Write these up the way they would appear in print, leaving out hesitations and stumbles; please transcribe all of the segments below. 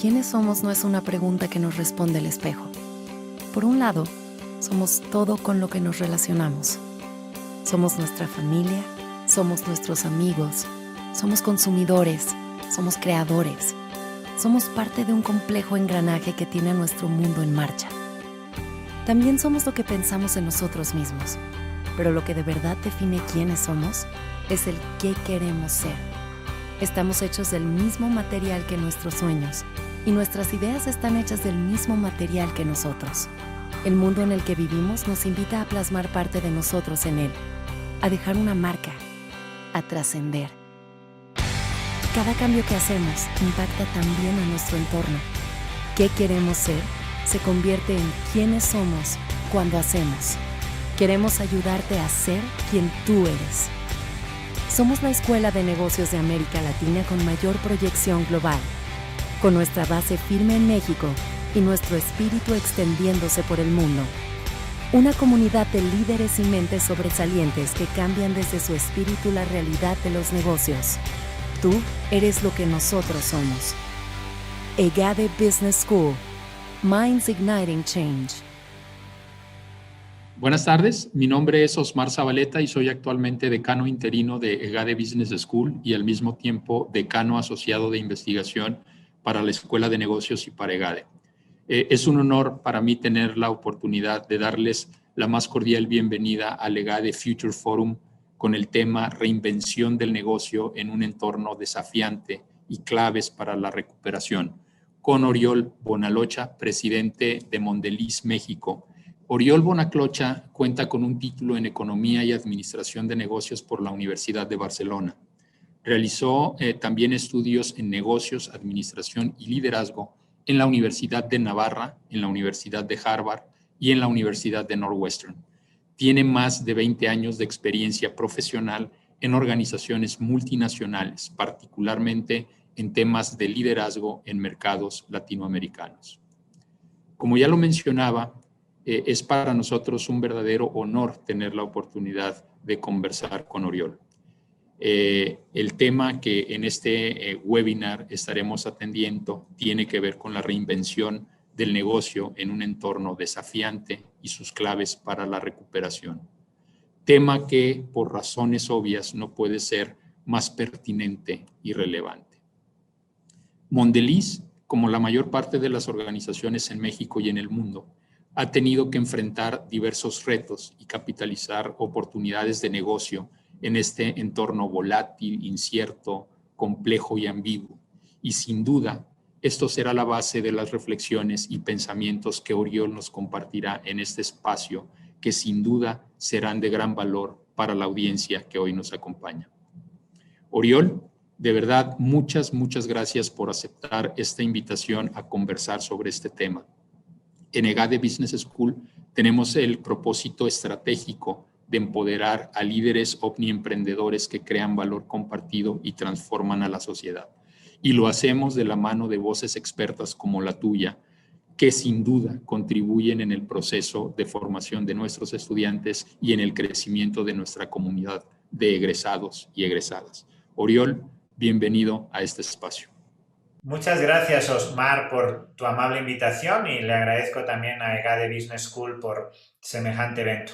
¿quiénes somos? No es una pregunta que nos responde el espejo. Por un lado, somos todo con lo que nos relacionamos. Somos nuestra familia, somos nuestros amigos, somos consumidores, somos creadores. Somos parte de un complejo engranaje que tiene a nuestro mundo en marcha. También somos lo que pensamos en nosotros mismos, pero lo que de verdad define quiénes somos es el qué queremos ser. Estamos hechos del mismo material que nuestros sueños, y nuestras ideas están hechas del mismo material que nosotros. El mundo en el que vivimos nos invita a plasmar parte de nosotros en él, a dejar una marca, a trascender. Cada cambio que hacemos impacta también a nuestro entorno. ¿Qué queremos ser? Se convierte en quiénes somos cuando hacemos. Queremos ayudarte a ser quien tú eres. Somos la Escuela de Negocios de América Latina con mayor proyección global, con nuestra base firme en México y nuestro espíritu extendiéndose por el mundo. Una comunidad de líderes y mentes sobresalientes que cambian desde su espíritu la realidad de los negocios. Tú eres lo que nosotros somos. EGADE Business School. Minds Igniting Change. Buenas tardes, mi nombre es Osmar Zabaleta y soy actualmente decano interino de EGADE Business School y al mismo tiempo decano asociado de investigación para la Escuela de Negocios y para EGADE. Es un honor para mí tener la oportunidad de darles la más cordial bienvenida al EGADE Future Forum con el tema Reinvención del negocio en un entorno desafiante y claves para la recuperación, con Oriol Bonaclocha, presidente de Mondelez México. Oriol Bonaclocha cuenta con un título en Economía y Administración de Negocios por la Universidad de Barcelona. Realizó también estudios en Negocios, Administración y Liderazgo en la Universidad de Navarra, en la Universidad de Harvard y en la Universidad de Northwestern. Tiene más de 20 años de experiencia profesional en organizaciones multinacionales, particularmente en temas de liderazgo en mercados latinoamericanos. Como ya lo mencionaba, es para nosotros un verdadero honor tener la oportunidad de conversar con Oriol. El tema que en este webinar estaremos atendiendo tiene que ver con la reinvención del negocio en un entorno desafiante y sus claves para la recuperación. Tema que, por razones obvias, no puede ser más pertinente y relevante. Mondelez, como la mayor parte de las organizaciones en México y en el mundo, ha tenido que enfrentar diversos retos y capitalizar oportunidades de negocio en este entorno volátil, incierto, complejo y ambiguo. Y sin duda, esto será la base de las reflexiones y pensamientos que Oriol nos compartirá en este espacio, que sin duda serán de gran valor para la audiencia que hoy nos acompaña. Oriol, de verdad, muchas gracias por aceptar esta invitación a conversar sobre este tema. En EGADE Business School tenemos el propósito estratégico de empoderar a líderes omniemprendedores que crean valor compartido y transforman a la sociedad. Y lo hacemos de la mano de voces expertas como la tuya, que sin duda contribuyen en el proceso de formación de nuestros estudiantes y en el crecimiento de nuestra comunidad de egresados y egresadas. Oriol, bienvenido a este espacio. Muchas gracias, Osmar, por tu amable invitación y le agradezco también a EGADE Business School por semejante evento.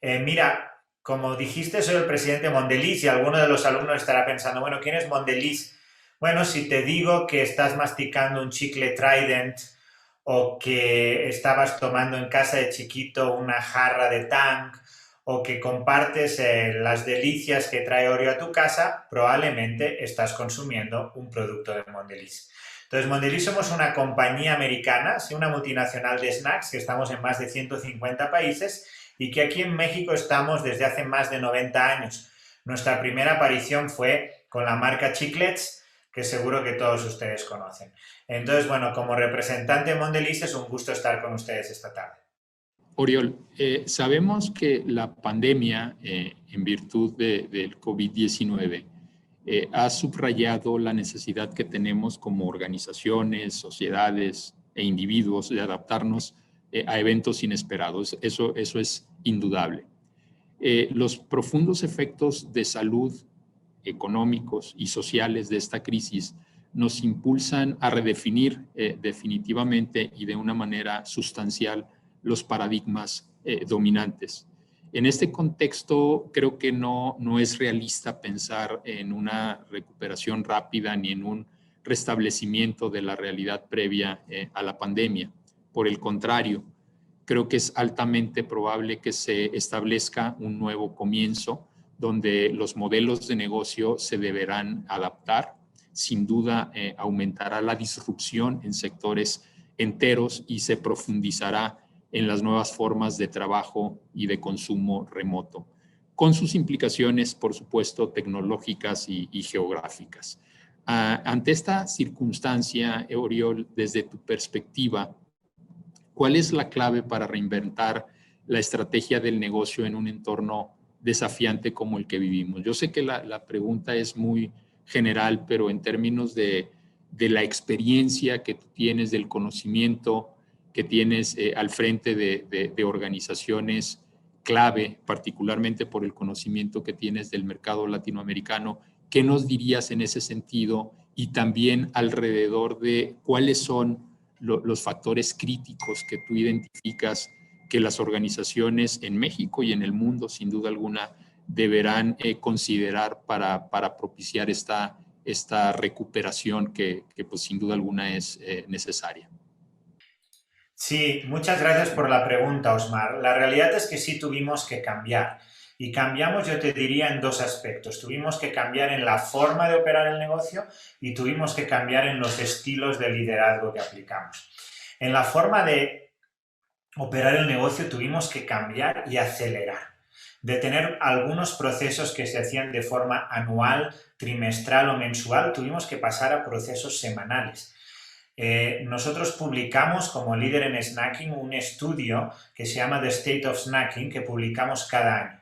Mira, como dijiste, soy el presidente de Mondelez y alguno de los alumnos estará pensando, bueno, ¿quién es Mondelez? Bueno, si te digo que estás masticando un chicle Trident o que estabas tomando en casa de chiquito una jarra de Tang o que compartes las delicias que trae Oreo a tu casa, probablemente estás consumiendo un producto de Mondelez. Entonces, Mondelez somos una compañía americana, sí, una multinacional de snacks, que estamos en más de 150 países y que aquí en México estamos desde hace más de 90 años. Nuestra primera aparición fue con la marca Chiclets, que seguro que todos ustedes conocen. Entonces, bueno, como representante de Mondelez es un gusto estar con ustedes esta tarde. Oriol, sabemos que la pandemia, en virtud del COVID-19, ha subrayado la necesidad que tenemos como organizaciones, sociedades e individuos de adaptarnos a eventos inesperados. Eso es indudable. Los profundos efectos de salud, económicos y sociales de esta crisis nos impulsan a redefinir definitivamente y de una manera sustancial los paradigmas dominantes. En este contexto, creo que no es realista pensar en una recuperación rápida ni en un restablecimiento de la realidad previa a la pandemia. Por el contrario, creo que es altamente probable que se establezca un nuevo comienzo donde los modelos de negocio se deberán adaptar. Sin duda, aumentará la disrupción en sectores enteros y se profundizará en las nuevas formas de trabajo y de consumo remoto, con sus implicaciones, por supuesto, tecnológicas y geográficas. Ante esta circunstancia, Oriol, desde tu perspectiva, ¿cuál es la clave para reinventar la estrategia del negocio en un entorno desafiante como el que vivimos? Yo sé que la pregunta es muy general, pero en términos de la experiencia que tú tienes, del conocimiento que tienes al frente de organizaciones clave, particularmente por el conocimiento que tienes del mercado latinoamericano, ¿qué nos dirías en ese sentido? Y también alrededor de cuáles son los factores críticos que tú identificas que las organizaciones en México y en el mundo, sin duda alguna, deberán considerar para propiciar esta recuperación que pues, sin duda alguna es necesaria. Sí, muchas gracias por la pregunta, Osmar. La realidad es que sí tuvimos que cambiar. Y cambiamos, yo te diría, en dos aspectos. Tuvimos que cambiar en la forma de operar el negocio y tuvimos que cambiar en los estilos de liderazgo que aplicamos. En la forma de operar el negocio tuvimos que cambiar y acelerar. De tener algunos procesos que se hacían de forma anual, trimestral o mensual, tuvimos que pasar a procesos semanales. Nosotros publicamos como líder en snacking un estudio que se llama The State of Snacking, que publicamos cada año.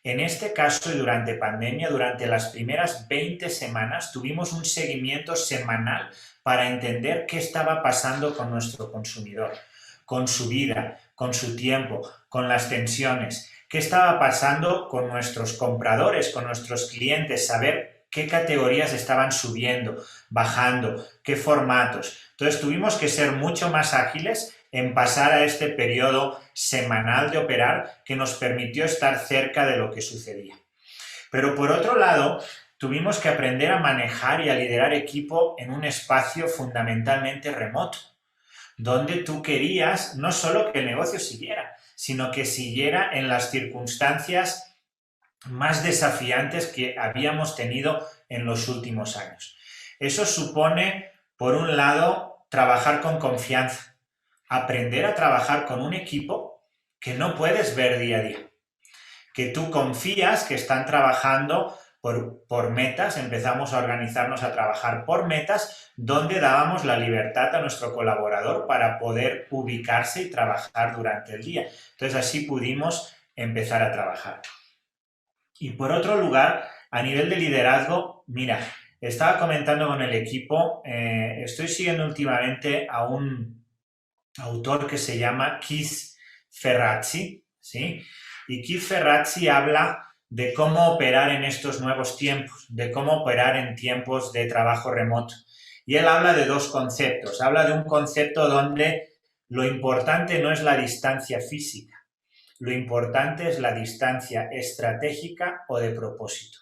En este caso, y durante pandemia, durante las primeras 20 semanas, tuvimos un seguimiento semanal para entender qué estaba pasando con nuestro consumidor, con su vida, con su tiempo, con las tensiones, qué estaba pasando con nuestros compradores, con nuestros clientes, saber qué categorías estaban subiendo, bajando, qué formatos. Entonces tuvimos que ser mucho más ágiles en pasar a este periodo semanal de operar que nos permitió estar cerca de lo que sucedía. Pero por otro lado, tuvimos que aprender a manejar y a liderar equipo en un espacio fundamentalmente remoto, donde tú querías no solo que el negocio siguiera, sino que siguiera en las circunstancias más desafiantes que habíamos tenido en los últimos años. Eso supone, por un lado, trabajar con confianza, aprender a trabajar con un equipo que no puedes ver día a día, que tú confías que están trabajando por metas. Empezamos a organizarnos a trabajar por metas, donde dábamos la libertad a nuestro colaborador para poder ubicarse y trabajar durante el día. Entonces así pudimos empezar a trabajar. Y por otro lugar, a nivel de liderazgo, mira, estaba comentando con el equipo, estoy siguiendo últimamente a un autor que se llama Keith Ferrazzi, ¿sí? Y Keith Ferrazzi habla de cómo operar en estos nuevos tiempos, de cómo operar en tiempos de trabajo remoto. Y él habla de dos conceptos. Habla de un concepto donde lo importante no es la distancia física, lo importante es la distancia estratégica o de propósito.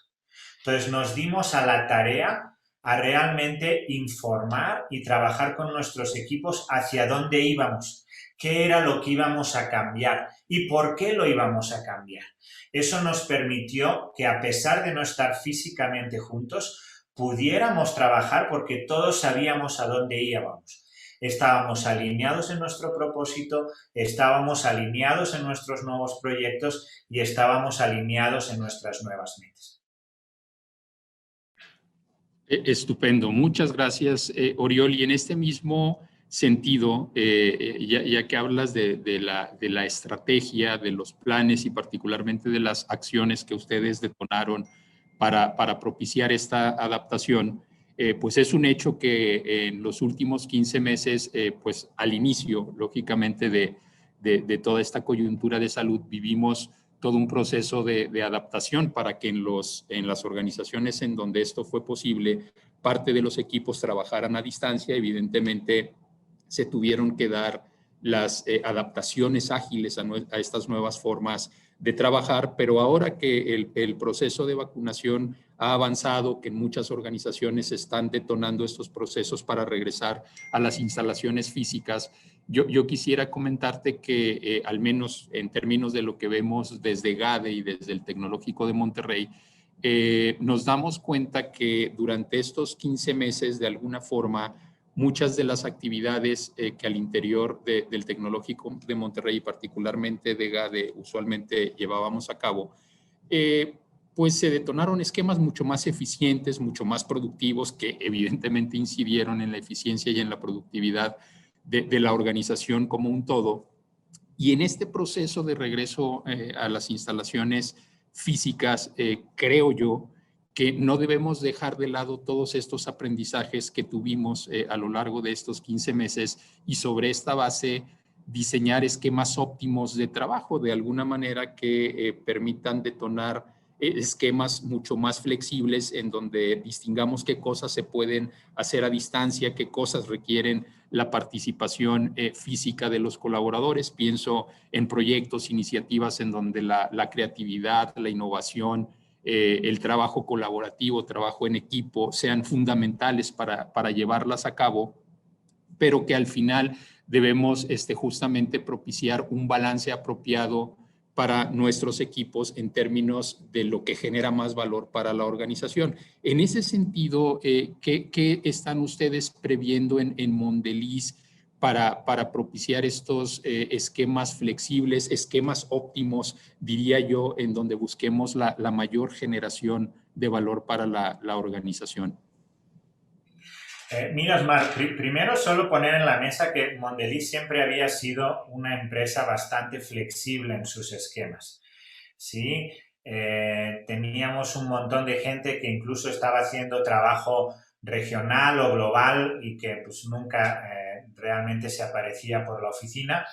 Entonces nos dimos a la tarea a realmente informar y trabajar con nuestros equipos hacia dónde íbamos, qué era lo que íbamos a cambiar y por qué lo íbamos a cambiar. Eso nos permitió que, a pesar de no estar físicamente juntos, pudiéramos trabajar porque todos sabíamos a dónde íbamos. Estábamos alineados en nuestro propósito, estábamos alineados en nuestros nuevos proyectos y estábamos alineados en nuestras nuevas metas. Estupendo. Muchas gracias, Oriol. Y en este mismo sentido, ya que hablas de la estrategia, de los planes y particularmente de las acciones que ustedes detonaron para propiciar esta adaptación, pues es un hecho que en los últimos 15 meses, pues al inicio, lógicamente, de toda esta coyuntura de salud, vivimos todo un proceso de adaptación para que en las organizaciones en donde esto fue posible, parte de los equipos trabajaran a distancia. Evidentemente, se tuvieron que dar las adaptaciones ágiles a estas nuevas formas de trabajar, pero ahora que el proceso de vacunación ha avanzado, que en muchas organizaciones están detonando estos procesos para regresar a las instalaciones físicas, yo quisiera comentarte que al menos en términos de lo que vemos desde GADE y desde el Tecnológico de Monterrey, nos damos cuenta que durante estos 15 meses, de alguna forma, muchas de las actividades que al interior del Tecnológico de Monterrey y particularmente de GADE usualmente llevábamos a cabo, pues se detonaron esquemas mucho más eficientes, mucho más productivos, que evidentemente incidieron en la eficiencia y en la productividad de la organización como un todo. Y en este proceso de regreso a las instalaciones físicas, creo yo que no debemos dejar de lado todos estos aprendizajes que tuvimos a lo largo de estos 15 meses y sobre esta base diseñar esquemas óptimos de trabajo, de alguna manera que permitan detonar esquemas mucho más flexibles en donde distingamos qué cosas se pueden hacer a distancia, qué cosas requieren la participación física de los colaboradores. Pienso en proyectos, iniciativas en donde la creatividad, la innovación, el trabajo colaborativo, trabajo en equipo sean fundamentales para llevarlas a cabo, pero que al final debemos justamente propiciar un balance apropiado para nuestros equipos en términos de lo que genera más valor para la organización. En ese sentido, ¿qué están ustedes previendo en Mondeliz para propiciar estos esquemas flexibles, esquemas óptimos, diría yo, en donde busquemos la mayor generación de valor para la organización? Mira, Osmar, primero solo poner en la mesa que Mondeliz siempre había sido una empresa bastante flexible en sus esquemas. ¿Sí? Teníamos un montón de gente que incluso estaba haciendo trabajo regional o global y que pues nunca realmente se aparecía por la oficina.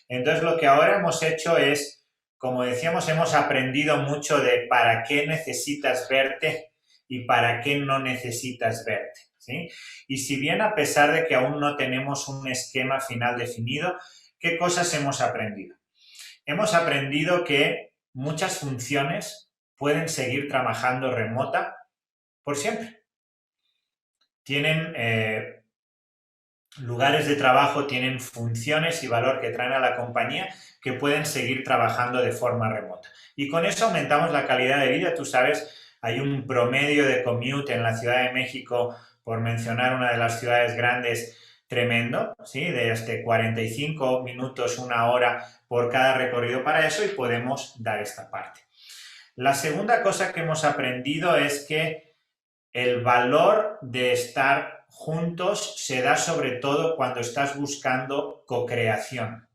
Entonces, lo que ahora hemos hecho es, como decíamos, hemos aprendido mucho de para qué necesitas verte y para qué no necesitas verte. ¿Sí? Y si bien a pesar de que aún no tenemos un esquema final definido, ¿qué cosas hemos aprendido? Hemos aprendido que muchas funciones pueden seguir trabajando remota por siempre. Tienen lugares de trabajo, tienen funciones y valor que traen a la compañía que pueden seguir trabajando de forma remota. Y con eso aumentamos la calidad de vida. Tú sabes, hay un promedio de commute en la Ciudad de México, por mencionar una de las ciudades grandes, tremendo, ¿sí? De hasta 45 minutos, una hora por cada recorrido para eso, y podemos dar esta parte. La segunda cosa que hemos aprendido es que el valor de estar juntos se da sobre todo cuando estás buscando co-creación,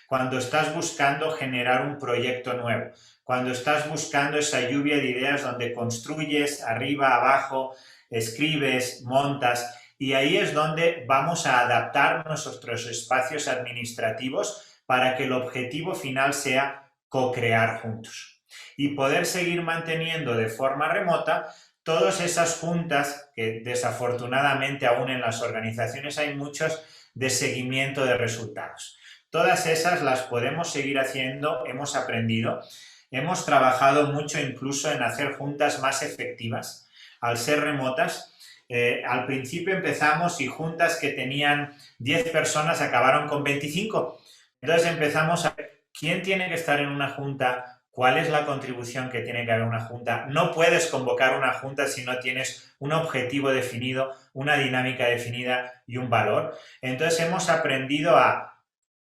cuando estás buscando generar un proyecto nuevo, cuando estás buscando esa lluvia de ideas donde construyes arriba, abajo, escribes, montas, y ahí es donde vamos a adaptar nuestros espacios administrativos para que el objetivo final sea co-crear juntos y poder seguir manteniendo de forma remota todas esas juntas que desafortunadamente aún en las organizaciones hay muchos de seguimiento de resultados. Todas esas las podemos seguir haciendo, hemos aprendido, hemos trabajado mucho incluso en hacer juntas más efectivas. Al ser remotas, al principio empezamos y juntas que tenían 10 personas acabaron con 25. Entonces empezamos a ver quién tiene que estar en una junta, cuál es la contribución que tiene que haber en una junta. No puedes convocar una junta si no tienes un objetivo definido, una dinámica definida y un valor. Entonces hemos aprendido a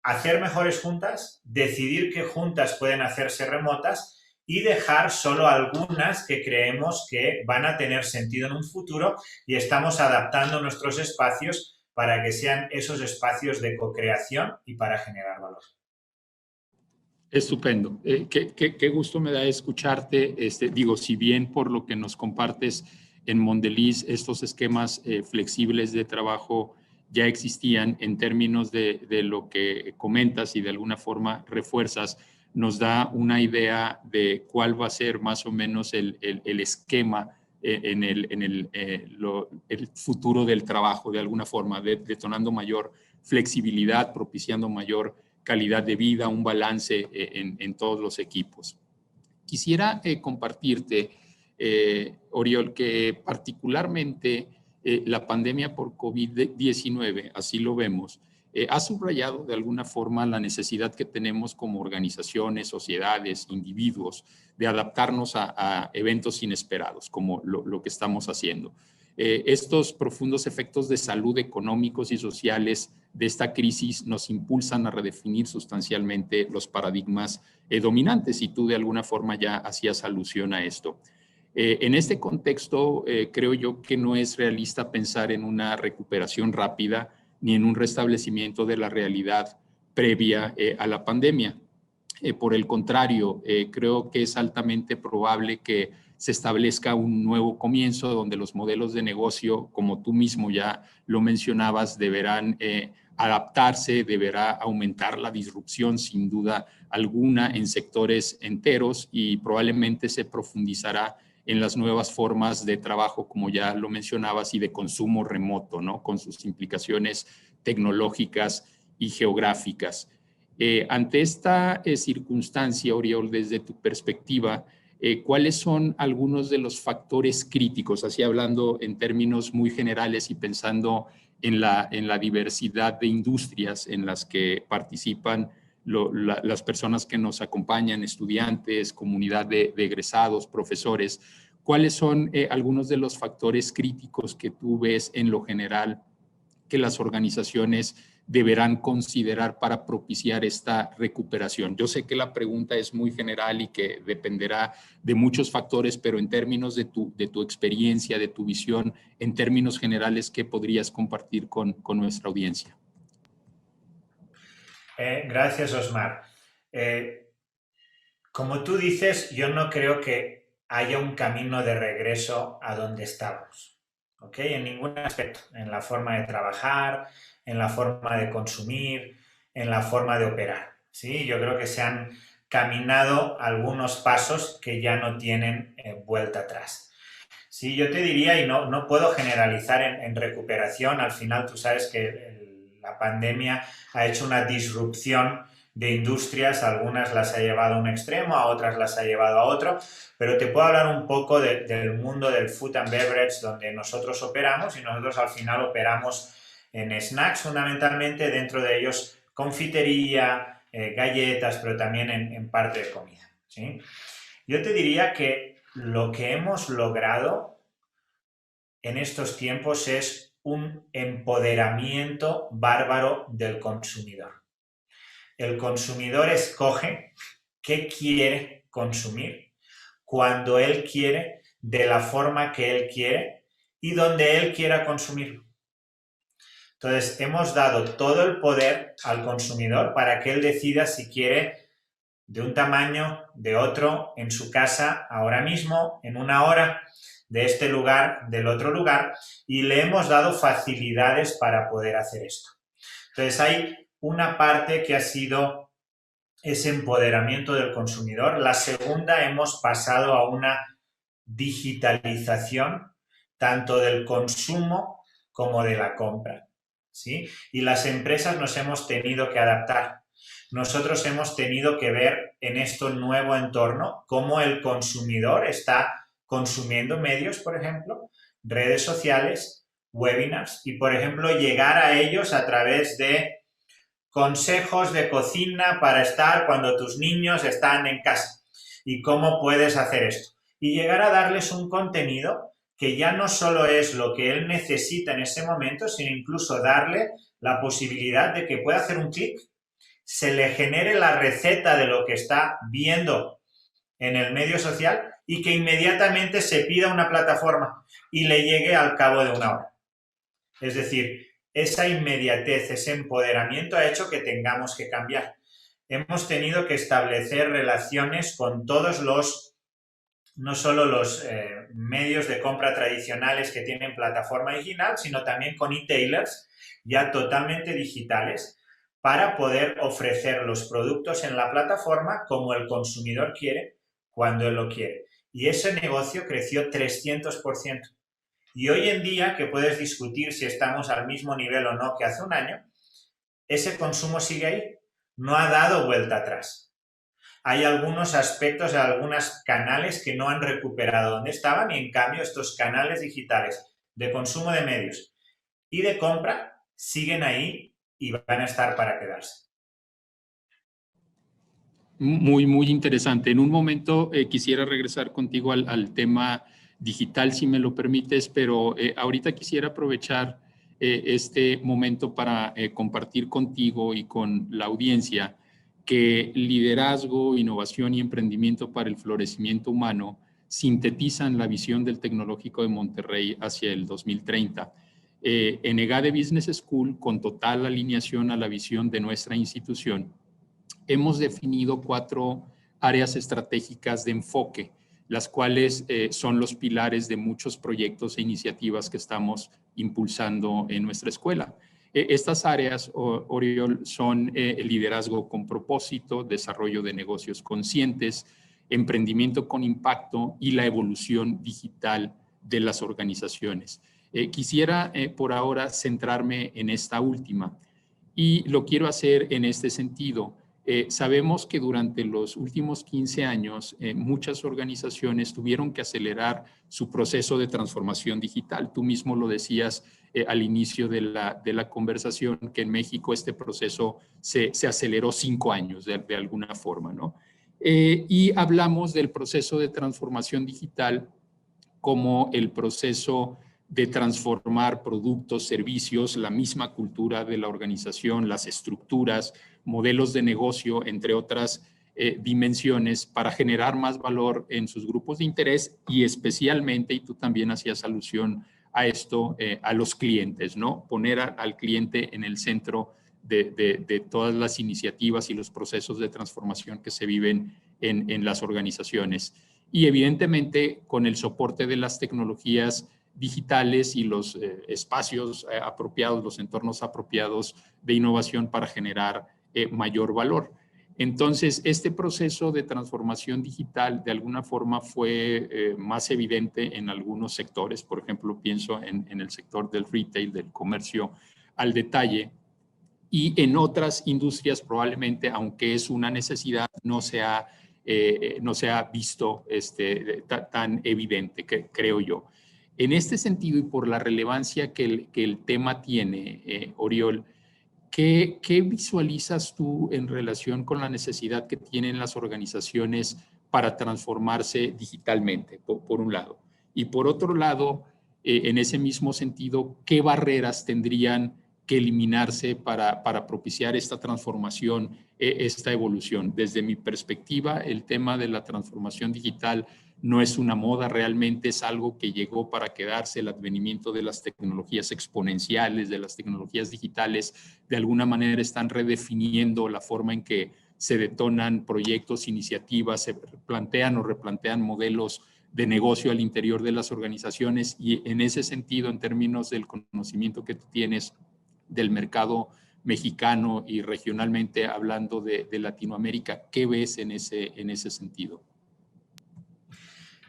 hacer mejores juntas, decidir qué juntas pueden hacerse remotas y dejar solo algunas que creemos que van a tener sentido en un futuro, y estamos adaptando nuestros espacios para que sean esos espacios de co-creación y para generar valor. Estupendo. Qué gusto me da escucharte. Digo, si bien por lo que nos compartes en Mondeliz, estos esquemas flexibles de trabajo ya existían en términos de lo que comentas y de alguna forma refuerzas, nos da una idea de cuál va a ser más o menos el esquema en el futuro del trabajo, de alguna forma, detonando mayor flexibilidad, propiciando mayor calidad de vida, un balance en todos los equipos. Quisiera compartirte, Oriol, que particularmente la pandemia por COVID-19, así lo vemos, ha subrayado de alguna forma la necesidad que tenemos como organizaciones, sociedades, individuos, de adaptarnos a eventos inesperados, como lo que estamos haciendo. Estos profundos efectos de salud económicos y sociales de esta crisis nos impulsan a redefinir sustancialmente los paradigmas dominantes, y tú de alguna forma ya hacías alusión a esto. En este contexto, creo yo que no es realista pensar en una recuperación rápida ni en un restablecimiento de la realidad previa a la pandemia. Por el contrario, creo que es altamente probable que se establezca un nuevo comienzo donde los modelos de negocio, como tú mismo ya lo mencionabas, deberán adaptarse, deberá aumentar la disrupción sin duda alguna en sectores enteros, y probablemente se profundizará en las nuevas formas de trabajo, como ya lo mencionabas, y de consumo remoto, ¿no? Con sus implicaciones tecnológicas y geográficas. Ante esta circunstancia, Oriol, desde tu perspectiva, ¿cuáles son algunos de los factores críticos, así hablando en términos muy generales y pensando en la diversidad de industrias en las que participan las personas que nos acompañan, estudiantes, comunidad de egresados, profesores? ¿Cuáles son algunos de los factores críticos que tú ves en lo general que las organizaciones deberán considerar para propiciar esta recuperación? Yo sé que la pregunta es muy general y que dependerá de muchos factores, pero en términos de tu experiencia, de tu visión, en términos generales, ¿qué podrías compartir con nuestra audiencia? Gracias, Osmar. Como tú dices, yo no creo que haya un camino de regreso a donde estábamos, ¿ok? En ningún aspecto, en la forma de trabajar, en la forma de consumir, en la forma de operar, ¿sí? Yo creo que se han caminado algunos pasos que ya no tienen vuelta atrás. Sí, yo te diría, y no puedo generalizar en recuperación, al final tú sabes que la pandemia ha hecho una disrupción de industrias, algunas las ha llevado a un extremo, a otras las ha llevado a otro, pero te puedo hablar un poco del mundo del food and beverage donde nosotros operamos, y nosotros al final operamos en snacks fundamentalmente, dentro de ellos confitería, galletas, pero también en parte de comida, ¿sí? Yo te diría que lo que hemos logrado en estos tiempos es un empoderamiento bárbaro del consumidor. El consumidor escoge qué quiere consumir, cuando él quiere, de la forma que él quiere y donde él quiera consumirlo. Entonces, hemos dado todo el poder al consumidor para que él decida si quiere de un tamaño, de otro, en su casa, ahora mismo, en una hora, de este lugar, del otro lugar, y le hemos dado facilidades para poder hacer esto. Entonces, hay una parte que ha sido ese empoderamiento del consumidor. La segunda, hemos pasado a una digitalización tanto del consumo como de la compra, ¿sí? Y las empresas nos hemos tenido que adaptar. Nosotros hemos tenido que ver en este nuevo entorno cómo el consumidor está consumiendo medios, por ejemplo, redes sociales, webinars, y, por ejemplo, llegar a ellos a través de consejos de cocina para estar cuando tus niños están en casa y cómo puedes hacer esto. Y llegar a darles un contenido que ya no solo es lo que él necesita en ese momento, sino incluso darle la posibilidad de que pueda hacer un clic, se le genere la receta de lo que está viendo en el medio social y que inmediatamente se pida una plataforma y le llegue al cabo de una hora. Es decir, esa inmediatez, ese empoderamiento ha hecho que tengamos que cambiar. Hemos tenido que establecer relaciones con todos los, no solo los medios de compra tradicionales que tienen plataforma digital, sino también con e-tailers ya totalmente digitales, para poder ofrecer los productos en la plataforma como el consumidor quiere, cuando él lo quiere. Y ese negocio creció 300%. Y hoy en día, que puedes discutir si estamos al mismo nivel o no que hace un año, ese consumo sigue ahí, no ha dado vuelta atrás. Hay algunos aspectos, algunos canales que no han recuperado donde estaban y en cambio estos canales digitales de consumo de medios y de compra siguen ahí y van a estar para quedarse. Muy, muy interesante. En un momento quisiera regresar contigo al tema digital, si me lo permites, pero ahorita quisiera aprovechar este momento para compartir contigo y con la audiencia que liderazgo, innovación y emprendimiento para el florecimiento humano sintetizan la visión del Tecnológico de Monterrey hacia el 2030. En EGADE Business School, con total alineación a la visión de nuestra institución, hemos definido 4 áreas estratégicas de enfoque, las cuales son los pilares de muchos proyectos e iniciativas que estamos impulsando en nuestra escuela. Estas áreas, Oriol, son el liderazgo con propósito, desarrollo de negocios conscientes, emprendimiento con impacto y la evolución digital de las organizaciones. Quisiera por ahora centrarme en esta última y lo quiero hacer en este sentido. Sabemos que durante los últimos 15 años muchas organizaciones tuvieron que acelerar su proceso de transformación digital. Tú mismo lo decías al inicio de la conversación, que en México este proceso se aceleró 5 años de alguna forma, ¿no? Y hablamos del proceso de transformación digital como el proceso de transformar productos, servicios, la misma cultura de la organización, las estructuras, modelos de negocio, entre otras dimensiones, para generar más valor en sus grupos de interés y especialmente, y tú también hacías alusión a esto, a los clientes, ¿no? Poner al cliente en el centro de todas las iniciativas y los procesos de transformación que se viven en las organizaciones. Y evidentemente con el soporte de las tecnologías digitales y los espacios apropiados, los entornos apropiados de innovación para generar mayor valor. Entonces, este proceso de transformación digital de alguna forma fue más evidente en algunos sectores. Por ejemplo, pienso en el sector del retail, del comercio al detalle, y en otras industrias probablemente, aunque es una necesidad, no se ha visto tan evidente, creo yo. En este sentido y por la relevancia que el tema tiene, Oriol, ¿qué visualizas tú en relación con la necesidad que tienen las organizaciones para transformarse digitalmente, por un lado? Y por otro lado, en ese mismo sentido, ¿qué barreras tendrían que eliminarse para propiciar esta transformación, esta evolución? Desde mi perspectiva, el tema de la transformación digital no es una moda, realmente es algo que llegó para quedarse. El advenimiento de las tecnologías exponenciales, de las tecnologías digitales, de alguna manera están redefiniendo la forma en que se detonan proyectos, iniciativas, se plantean o replantean modelos de negocio al interior de las organizaciones, y en ese sentido, en términos del conocimiento que tú tienes del mercado mexicano y regionalmente hablando de Latinoamérica, ¿qué ves en ese sentido?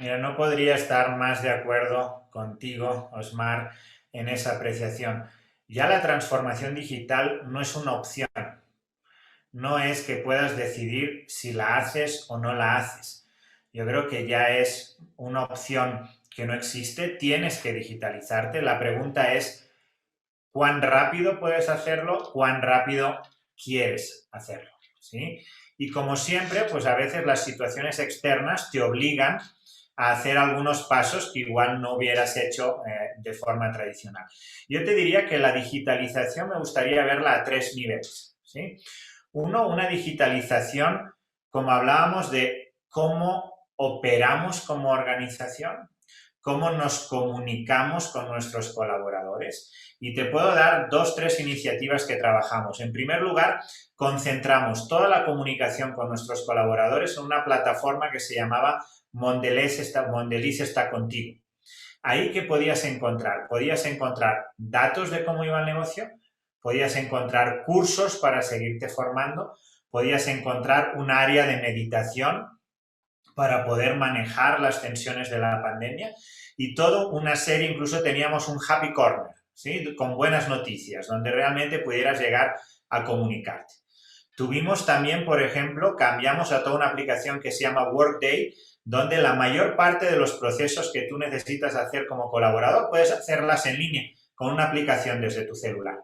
Mira, no podría estar más de acuerdo contigo, Osmar, en esa apreciación. Ya la transformación digital no es una opción. No es que puedas decidir si la haces o no la haces. Yo creo que ya es una opción que no existe. Tienes que digitalizarte. La pregunta es, ¿cuán rápido puedes hacerlo? ¿Cuán rápido quieres hacerlo? ¿Sí? Y como siempre, pues a veces las situaciones externas te obligan a hacer algunos pasos que igual no hubieras hecho de forma tradicional. Yo te diría que la digitalización me gustaría verla a 3 niveles, ¿sí? Uno, una digitalización, como hablábamos, de cómo operamos como organización, cómo nos comunicamos con nuestros colaboradores. Y te puedo dar 2, 3 iniciativas que trabajamos. En primer lugar, concentramos toda la comunicación con nuestros colaboradores en una plataforma que se llamaba Mondelez está contigo. Ahí, ¿qué podías encontrar? Podías encontrar datos de cómo iba el negocio, podías encontrar cursos para seguirte formando, podías encontrar un área de meditación para poder manejar las tensiones de la pandemia y toda una serie, incluso teníamos un happy corner, ¿sí? Con buenas noticias, donde realmente pudieras llegar a comunicarte. Tuvimos también, por ejemplo, cambiamos a toda una aplicación que se llama Workday, donde la mayor parte de los procesos que tú necesitas hacer como colaborador puedes hacerlas en línea con una aplicación desde tu celular.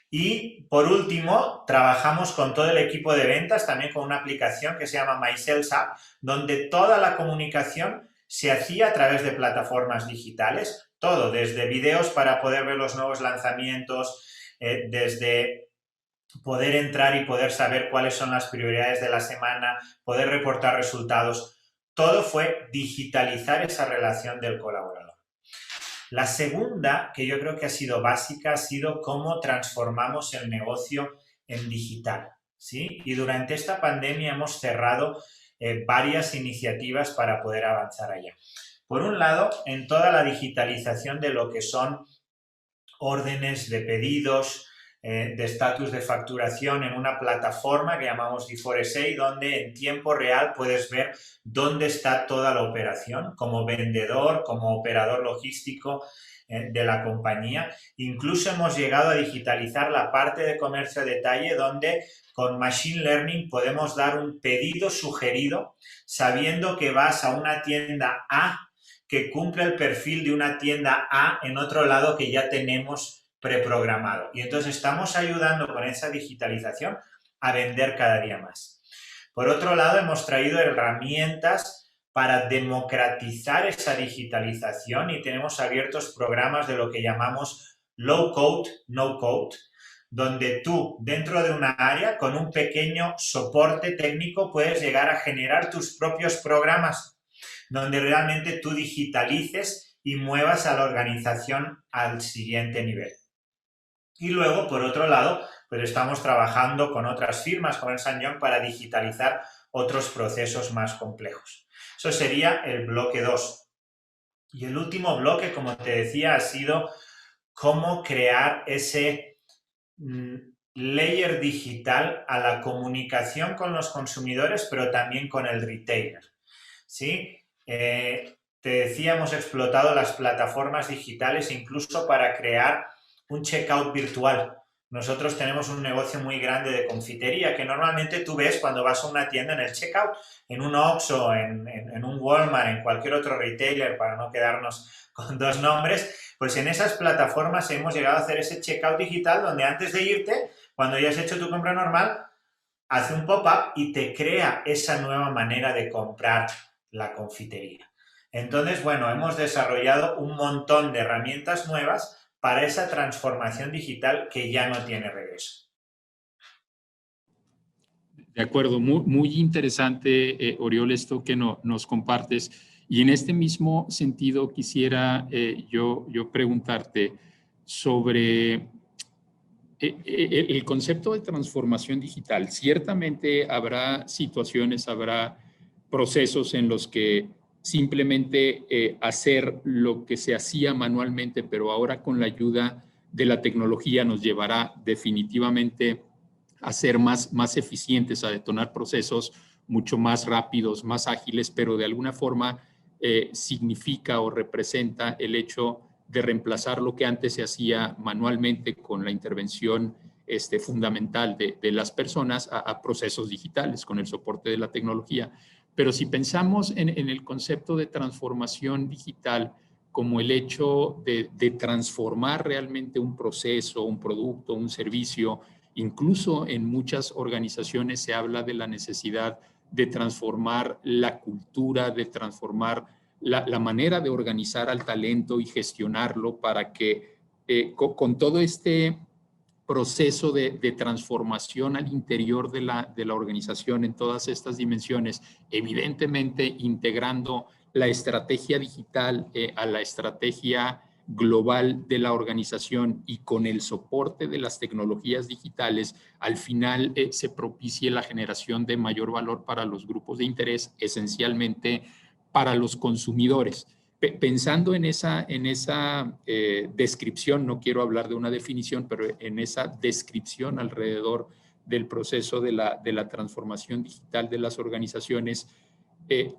Y por último, trabajamos con todo el equipo de ventas, también con una aplicación que se llama My Sales App, donde toda la comunicación se hacía a través de plataformas digitales, todo, desde videos para poder ver los nuevos lanzamientos, desde poder entrar y poder saber cuáles son las prioridades de la semana, poder reportar resultados. Todo fue digitalizar esa relación del colaborador. La segunda, que yo creo que ha sido básica, ha sido cómo transformamos el negocio en digital, ¿sí? Y durante esta pandemia hemos cerrado varias iniciativas para poder avanzar allá. Por un lado, en toda la digitalización de lo que son órdenes de pedidos, de estatus de facturación en una plataforma que llamamos D4SA, donde en tiempo real puedes ver dónde está toda la operación, como vendedor, como operador logístico de la compañía. Incluso hemos llegado a digitalizar la parte de comercio de detalle, donde con Machine Learning podemos dar un pedido sugerido, sabiendo que vas a una tienda A que cumple el perfil de una tienda A en otro lado que ya tenemos preprogramado. Y entonces estamos ayudando con esa digitalización a vender cada día más. Por otro lado, hemos traído herramientas para democratizar esa digitalización y tenemos abiertos programas de lo que llamamos low code, no code, donde tú, dentro de una área, con un pequeño soporte técnico, puedes llegar a generar tus propios programas, donde realmente tú digitalices y muevas a la organización al siguiente nivel. Y luego, por otro lado, pues estamos trabajando con otras firmas como Ernst & Young para digitalizar otros procesos más complejos. Eso sería el bloque 2. Y el último bloque, como te decía, ha sido cómo crear ese layer digital a la comunicación con los consumidores, pero también con el retailer, ¿sí? Te decía, hemos explotado las plataformas digitales incluso para crear un checkout virtual. Nosotros tenemos un negocio muy grande de confitería que normalmente tú ves cuando vas a una tienda en el checkout, en un Oxxo, en un Walmart, en cualquier otro retailer, para no quedarnos con dos nombres, pues en esas plataformas hemos llegado a hacer ese checkout digital donde antes de irte, cuando ya has hecho tu compra normal, hace un pop-up y te crea esa nueva manera de comprar la confitería. Entonces, bueno, hemos desarrollado un montón de herramientas nuevas para esa transformación digital que ya no tiene regreso. De acuerdo, muy interesante, Oriol, esto que nos compartes. Y en este mismo sentido quisiera yo preguntarte sobre el concepto de transformación digital. Ciertamente habrá situaciones, habrá procesos en los que simplemente hacer lo que se hacía manualmente, pero ahora con la ayuda de la tecnología nos llevará definitivamente a ser más eficientes, a detonar procesos mucho más rápidos, más ágiles, pero de alguna forma significa o representa el hecho de reemplazar lo que antes se hacía manualmente con la intervención fundamental de las personas a procesos digitales con el soporte de la tecnología. Pero si pensamos en el concepto de transformación digital como el hecho de transformar realmente un proceso, un producto, un servicio, incluso en muchas organizaciones se habla de la necesidad de transformar la cultura, de transformar la manera de organizar al talento y gestionarlo para que con todo este proceso de transformación al interior de la organización en todas estas dimensiones, evidentemente integrando la estrategia digital a la estrategia global de la organización y con el soporte de las tecnologías digitales, al final se propicie la generación de mayor valor para los grupos de interés, esencialmente para los consumidores. Pensando en esa descripción, no quiero hablar de una definición, pero en esa descripción alrededor del proceso de la transformación digital de las organizaciones,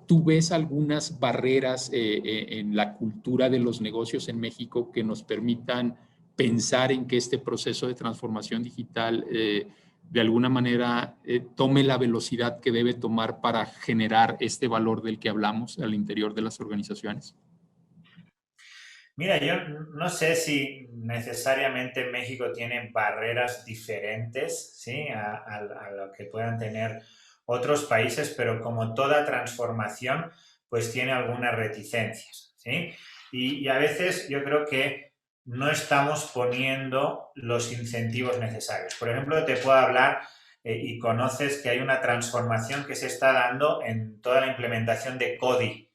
¿tú ves algunas barreras en la cultura de los negocios en México que nos permitan pensar en que este proceso de transformación digital de alguna manera tome la velocidad que debe tomar para generar este valor del que hablamos al interior de las organizaciones? Mira, yo no sé si necesariamente México tiene barreras diferentes, ¿sí? A lo que puedan tener otros países, pero como toda transformación, pues tiene algunas reticencias, ¿sí? Y a veces yo creo que no estamos poniendo los incentivos necesarios. Por ejemplo, te puedo hablar y conoces que hay una transformación que se está dando en toda la implementación de CODI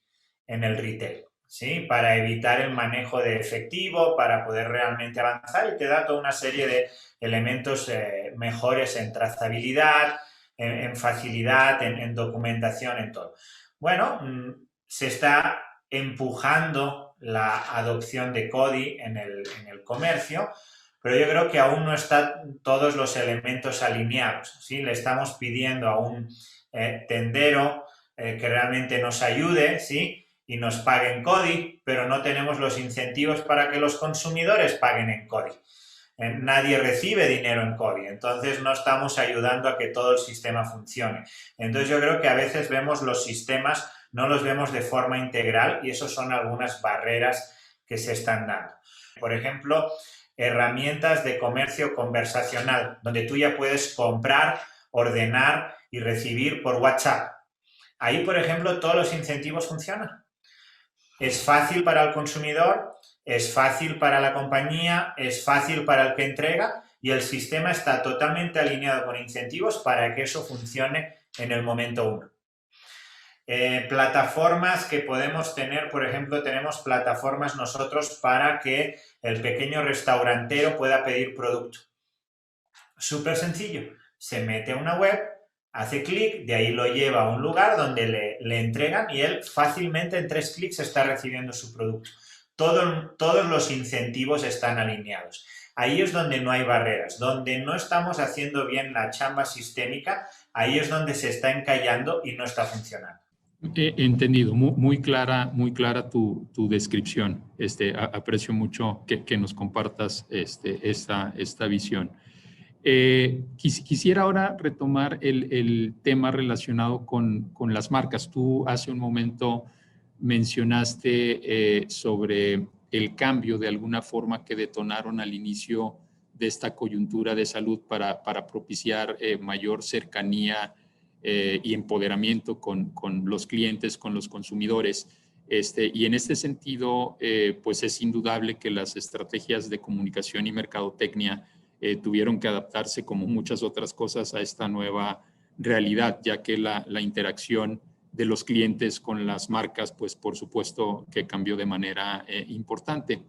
en el retail. ¿Sí? Para evitar el manejo de efectivo, para poder realmente avanzar, y te da toda una serie de elementos mejores en trazabilidad, en facilidad, en documentación, en todo. Bueno, se está empujando la adopción de CODI en el comercio, pero yo creo que aún no están todos los elementos alineados, ¿sí? Le estamos pidiendo a un tendero que realmente nos ayude, ¿sí? Y nos paguen CODI, pero no tenemos los incentivos para que los consumidores paguen en CODI. Nadie recibe dinero en CODI, entonces no estamos ayudando a que todo el sistema funcione. Entonces yo creo que a veces vemos los sistemas, no los vemos de forma integral y eso son algunas barreras que se están dando. Por ejemplo, herramientas de comercio conversacional, donde tú ya puedes comprar, ordenar y recibir por WhatsApp. Ahí, por ejemplo, todos los incentivos funcionan. Es fácil para el consumidor, es fácil para la compañía, es fácil para el que entrega y el sistema está totalmente alineado con incentivos para que eso funcione en el momento uno. Plataformas que podemos tener, por ejemplo, tenemos plataformas nosotros para que el pequeño restaurantero pueda pedir producto. Súper sencillo, se mete a una web, hace clic, de ahí lo lleva a un lugar donde le entregan y él fácilmente en 3 clics está recibiendo su producto. Todos los incentivos están alineados. Ahí es donde no hay barreras, donde no estamos haciendo bien la chamba sistémica, ahí es donde se está encallando y no está funcionando. Entendido, muy clara tu descripción. Aprecio mucho que nos compartas esta visión. Quisiera ahora retomar el tema relacionado con las marcas. Tú hace un momento mencionaste sobre el cambio de alguna forma que detonaron al inicio de esta coyuntura de salud para propiciar mayor cercanía y empoderamiento con los clientes, con los consumidores. Y en este sentido, pues es indudable que las estrategias de comunicación y mercadotecnia tuvieron que adaptarse, como muchas otras cosas, a esta nueva realidad, ya que la interacción de los clientes con las marcas, pues por supuesto que cambió de manera importante.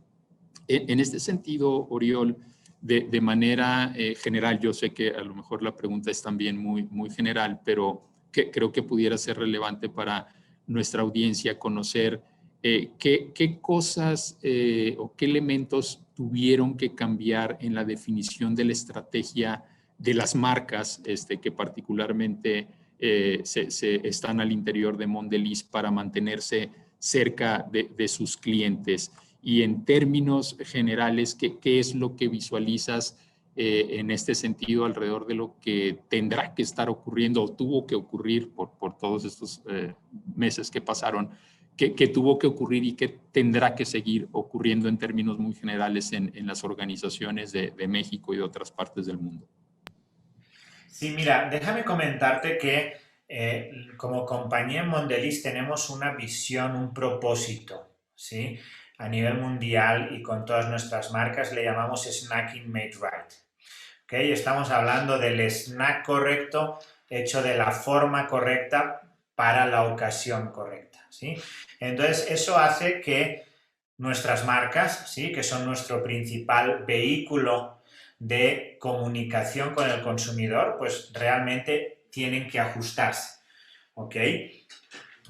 En este sentido, Oriol, de manera general, yo sé que a lo mejor la pregunta es también muy general, pero creo que pudiera ser relevante para nuestra audiencia conocer qué cosas o qué elementos tuvieron que cambiar en la definición de la estrategia de las marcas que particularmente se están al interior de Mondelez para mantenerse cerca de sus clientes. Y en términos generales, ¿qué es lo que visualizas en este sentido alrededor de lo que tendrá que estar ocurriendo o tuvo que ocurrir por todos estos meses que pasaron, que tuvo que ocurrir y que tendrá que seguir ocurriendo en términos muy generales en las organizaciones de México y de otras partes del mundo? Sí, mira, déjame comentarte que como compañía en Mondelez tenemos una visión, un propósito, ¿sí? A nivel mundial y con todas nuestras marcas le llamamos Snacking Made Right. ¿Okay? Estamos hablando del snack correcto, hecho de la forma correcta para la ocasión correcta, ¿sí? Entonces, eso hace que nuestras marcas, ¿sí? Que son nuestro principal vehículo de comunicación con el consumidor, pues realmente tienen que ajustarse, ¿ok?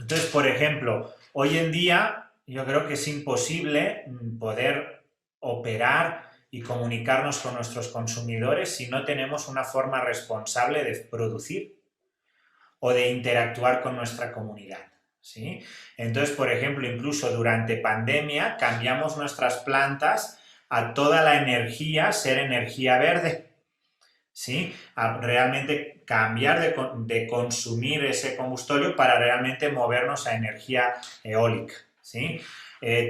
Entonces, por ejemplo, hoy en día yo creo que es imposible poder operar y comunicarnos con nuestros consumidores si no tenemos una forma responsable de producir o de interactuar con nuestra comunidad, ¿sí? Entonces, por ejemplo, incluso durante pandemia cambiamos nuestras plantas a toda la energía ser energía verde, ¿sí? A realmente cambiar de consumir ese combustible para realmente movernos a energía eólica, ¿sí?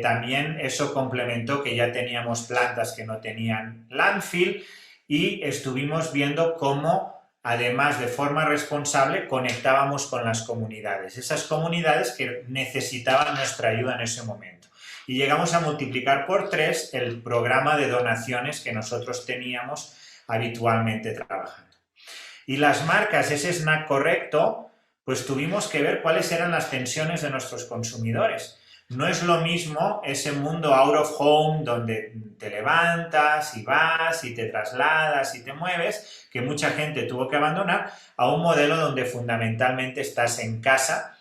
También eso complementó que ya teníamos plantas que no tenían landfill y estuvimos viendo cómo, además de forma responsable, conectábamos con las comunidades, esas comunidades que necesitaban nuestra ayuda en ese momento. Y llegamos a multiplicar por 3 el programa de donaciones que nosotros teníamos habitualmente trabajando. Y las marcas, ese snack correcto, pues tuvimos que ver cuáles eran las tensiones de nuestros consumidores. No es lo mismo ese mundo out of home donde te levantas y vas y te trasladas y te mueves, que mucha gente tuvo que abandonar, a un modelo donde fundamentalmente estás en casa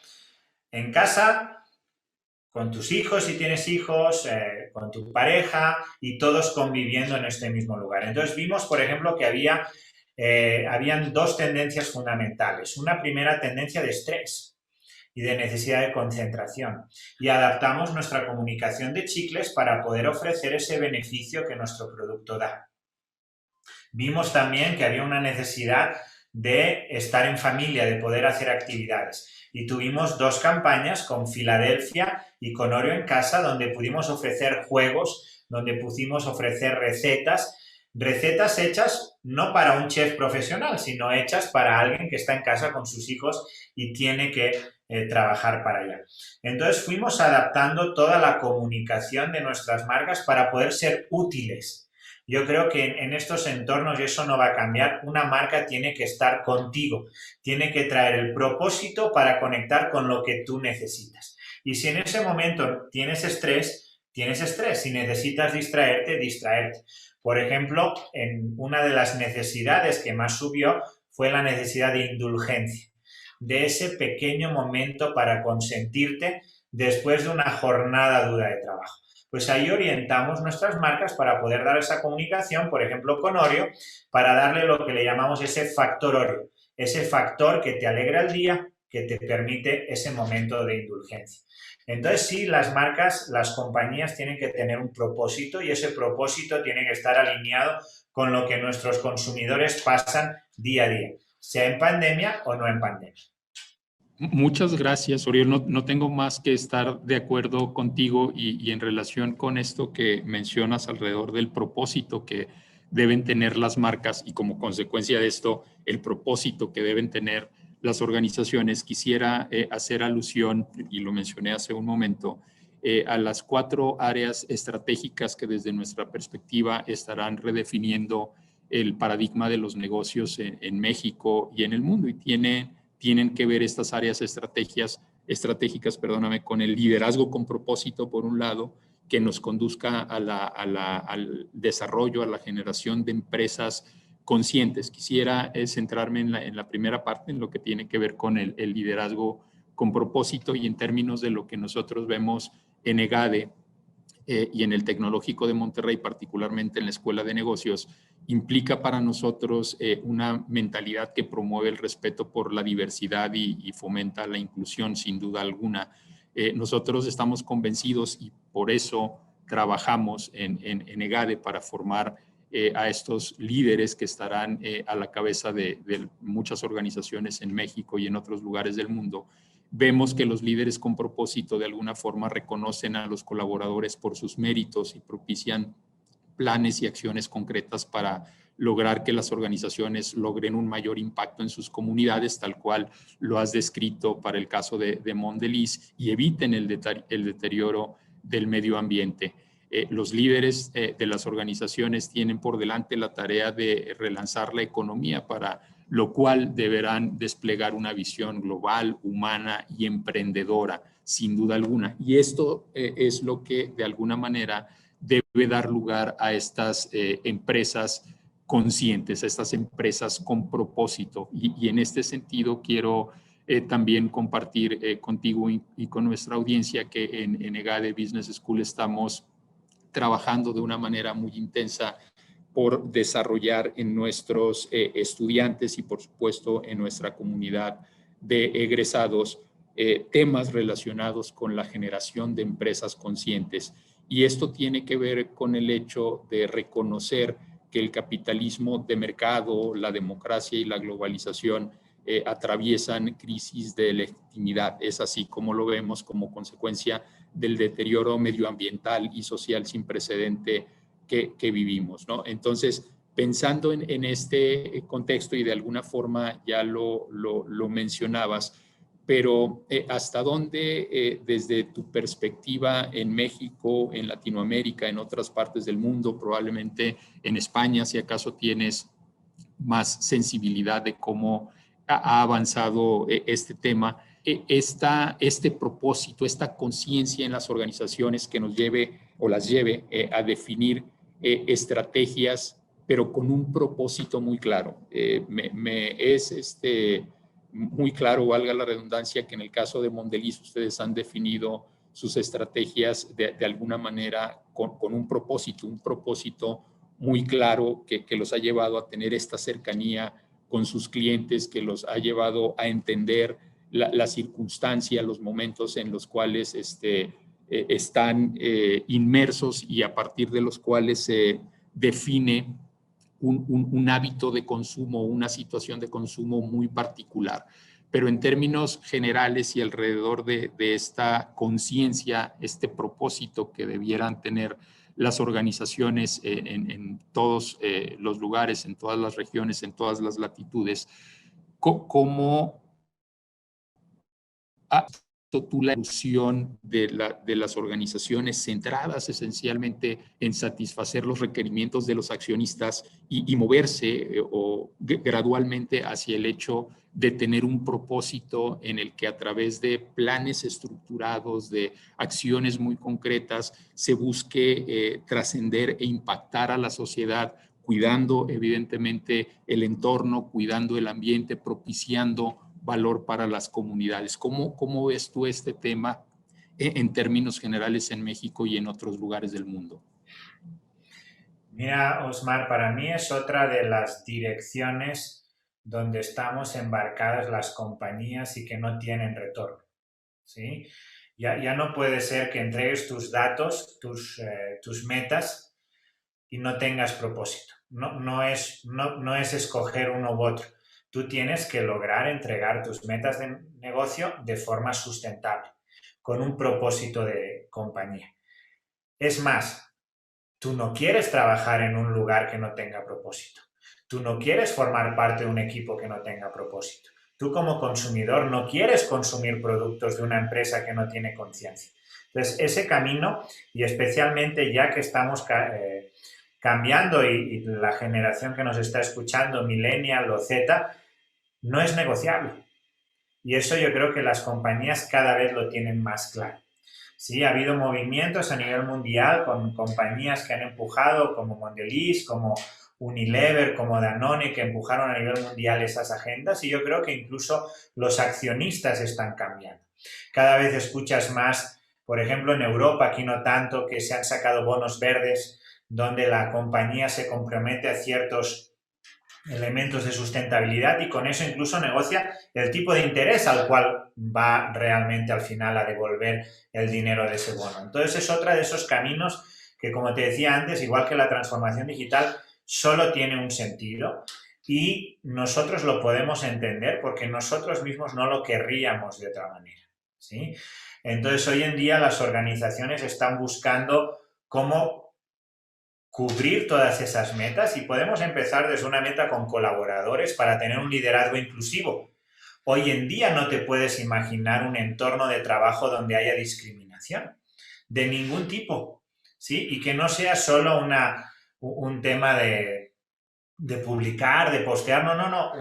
con tus hijos si tienes hijos, con tu pareja y todos conviviendo en este mismo lugar. Entonces vimos, por ejemplo, que habían 2 tendencias fundamentales. Una primera tendencia de estrés y de necesidad de concentración. Y adaptamos nuestra comunicación de chicles para poder ofrecer ese beneficio que nuestro producto da. Vimos también que había una necesidad de estar en familia, de poder hacer actividades. Y tuvimos 2 campañas con Filadelfia y con Oreo en casa, donde pudimos ofrecer juegos, donde pudimos ofrecer recetas hechas no para un chef profesional, sino hechas para alguien que está en casa con sus hijos y tiene que trabajar para allá. Entonces fuimos adaptando toda la comunicación de nuestras marcas para poder ser útiles. Yo creo que en estos entornos, y eso no va a cambiar, una marca tiene que estar contigo, tiene que traer el propósito para conectar con lo que tú necesitas. Y si en ese momento tienes estrés, si necesitas distraerte, distraerte. Por ejemplo, en una de las necesidades que más subió fue la necesidad de indulgencia, de ese pequeño momento para consentirte después de una jornada dura de trabajo. Pues ahí orientamos nuestras marcas para poder dar esa comunicación, por ejemplo, con Oreo, para darle lo que le llamamos ese factor Oreo, ese factor que te alegra el día, que te permite ese momento de indulgencia. Entonces, sí, las marcas, las compañías tienen que tener un propósito y ese propósito tiene que estar alineado con lo que nuestros consumidores pasan día a día, sea en pandemia o no en pandemia. Muchas gracias, Oriol. No tengo más que estar de acuerdo contigo y en relación con esto que mencionas alrededor del propósito que deben tener las marcas y como consecuencia de esto, el propósito que deben tener las organizaciones. Quisiera hacer alusión, y lo mencioné hace un momento, a las 4 áreas estratégicas que desde nuestra perspectiva estarán redefiniendo el paradigma de los negocios en México y en el mundo, y tienen que ver estas áreas estratégicas, con el liderazgo con propósito, por un lado, que nos conduzca al desarrollo, a la generación de empresas conscientes. Quisiera centrarme en la primera parte, en lo que tiene que ver con el liderazgo con propósito y en términos de lo que nosotros vemos en EGADE y en el Tecnológico de Monterrey, particularmente en la Escuela de Negocios, implica para nosotros una mentalidad que promueve el respeto por la diversidad y fomenta la inclusión, sin duda alguna. Nosotros estamos convencidos y por eso trabajamos en EGADE para formar a estos líderes que estarán a la cabeza de muchas organizaciones en México y en otros lugares del mundo. Vemos que los líderes con propósito de alguna forma reconocen a los colaboradores por sus méritos y propician planes y acciones concretas para lograr que las organizaciones logren un mayor impacto en sus comunidades, tal cual lo has descrito para el caso de Mondelez, y eviten el deterioro del medio ambiente. Los líderes de las organizaciones tienen por delante la tarea de relanzar la economía, para lo cual deberán desplegar una visión global, humana y emprendedora, sin duda alguna. Y esto es lo que de alguna manera debe dar lugar a estas empresas conscientes, a estas empresas con propósito. Y en este sentido quiero también compartir contigo y con nuestra audiencia que en EGADE Business School estamos trabajando de una manera muy intensa por desarrollar en nuestros estudiantes y, por supuesto, en nuestra comunidad de egresados temas relacionados con la generación de empresas conscientes. Y esto tiene que ver con el hecho de reconocer que el capitalismo de mercado, la democracia y la globalización atraviesan crisis de legitimidad. Es así como lo vemos como consecuencia del deterioro medioambiental y social sin precedente que vivimos, ¿no? Entonces, pensando en este contexto, y de alguna forma ya lo mencionabas, pero ¿hasta dónde, desde tu perspectiva en México, en Latinoamérica, en otras partes del mundo, probablemente en España, si acaso tienes más sensibilidad de cómo ha avanzado este tema, este propósito, esta conciencia en las organizaciones que nos lleve o las lleve a definir estrategias, pero con un propósito muy claro? Es muy claro, valga la redundancia, que en el caso de Mondeliz ustedes han definido sus estrategias de alguna manera con un propósito muy claro que los ha llevado a tener esta cercanía con sus clientes, que los ha llevado a entender la circunstancia, los momentos en los cuales están inmersos, y a partir de los cuales se define un hábito de consumo, una situación de consumo muy particular. Pero en términos generales y alrededor de esta conciencia, este propósito que debieran tener las organizaciones en todos los lugares, en todas las regiones, en todas las latitudes, ¿cómo ha visto tú la evolución de las organizaciones centradas esencialmente en satisfacer los requerimientos de los accionistas y moverse gradualmente hacia el hecho de tener un propósito en el que, a través de planes estructurados, de acciones muy concretas, se busque trascender e impactar a la sociedad, cuidando evidentemente el entorno, cuidando el ambiente, propiciando valor para las comunidades? ¿Cómo ves tú este tema en términos generales en México y en otros lugares del mundo? Mira, Osmar, para mí es otra de las direcciones donde estamos embarcadas las compañías y que no tienen retorno, ¿sí? Ya no puede ser que entregues tus datos, tus metas, y no tengas propósito. No es escoger uno u otro. Tú tienes que lograr entregar tus metas de negocio de forma sustentable, con un propósito de compañía. Es más, tú no quieres trabajar en un lugar que no tenga propósito. Tú no quieres formar parte de un equipo que no tenga propósito. Tú, como consumidor, no quieres consumir productos de una empresa que no tiene conciencia. Entonces, ese camino, y especialmente ya que estamos cambiando y la generación que nos está escuchando, Millennial o Z, no es negociable. Y eso yo creo que las compañías cada vez lo tienen más claro. Sí, ha habido movimientos a nivel mundial con compañías que han empujado, como Mondelez, como Unilever, como Danone, que empujaron a nivel mundial esas agendas, y yo creo que incluso los accionistas están cambiando. Cada vez escuchas más, por ejemplo, en Europa, aquí no tanto, que se han sacado bonos verdes donde la compañía se compromete a ciertos elementos de sustentabilidad y con eso incluso negocia el tipo de interés al cual va realmente al final a devolver el dinero de ese bono. Entonces es otra de esos caminos que, como te decía antes, igual que la transformación digital, solo tiene un sentido y nosotros lo podemos entender porque nosotros mismos no lo querríamos de otra manera, ¿sí? Entonces hoy en día las organizaciones están buscando cómo cubrir todas esas metas, y podemos empezar desde una meta con colaboradores para tener un liderazgo inclusivo. Hoy en día no te puedes imaginar un entorno de trabajo donde haya discriminación de ningún tipo, ¿sí? Y que no sea solo un tema de publicar, de postear, no,